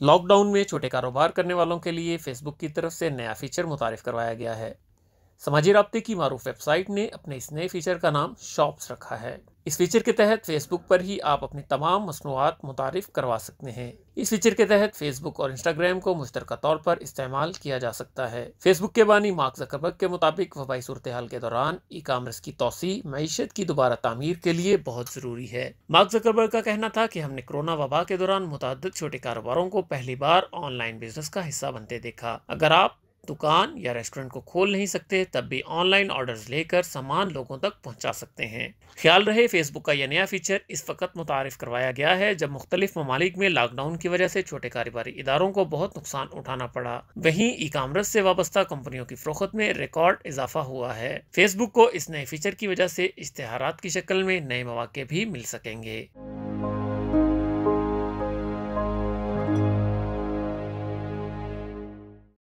Lockdown में छोटे कारोबार करने वालों के लिए फेसबुक की तरफ से नया फीचर मुतारिफ करवाया गया है। समाजी राब्ते की मारूफ वेबसाइट ने अपने इस नए फीचर का नाम शॉप्स रखा है। इस फीचर के तहत फेसबुक पर ही आप अपनी तमाम मसनूआत मुतारिफ करवा सकते हैं। इस फीचर के तहत फेसबुक और इंस्टाग्राम को मुश्तरका तौर पर इस्तेमाल किया जा सकता है। फेसबुक के बानी मार्क ज़करबर्ग के मुताबिक वबाई सूरत हाल के दौरान ई कामर्स की तोसी मईशत की दोबारा तामीर के लिए बहुत ज़रूरी है। मार्क ज़करबर्ग का कहना था कि हमने कोरोना वबा के दौरान मुतअद्दिद छोटे कारोबारों को पहली बार ऑनलाइन बिजनेस का हिस्सा बनते देखा। अगर आप दुकान या रेस्टोरेंट को खोल नहीं सकते तब भी ऑनलाइन ऑर्डर्स लेकर सामान लोगों तक पहुंचा सकते हैं। ख्याल रहे, फेसबुक का यह नया फीचर इस वक्त मुतारिफ करवाया गया है जब मुख्तलिफ ममालिक में लॉकडाउन की वजह से छोटे कारोबारी इदारों को बहुत नुकसान उठाना पड़ा। वहीं ई कामर्स से वाबस्ता कंपनियों की फरोख्त में रिकॉर्ड इजाफा हुआ है। फेसबुक को इस नए फीचर की वजह से इश्तिहारात की शक्ल में नए मौके भी मिल सकेंगे।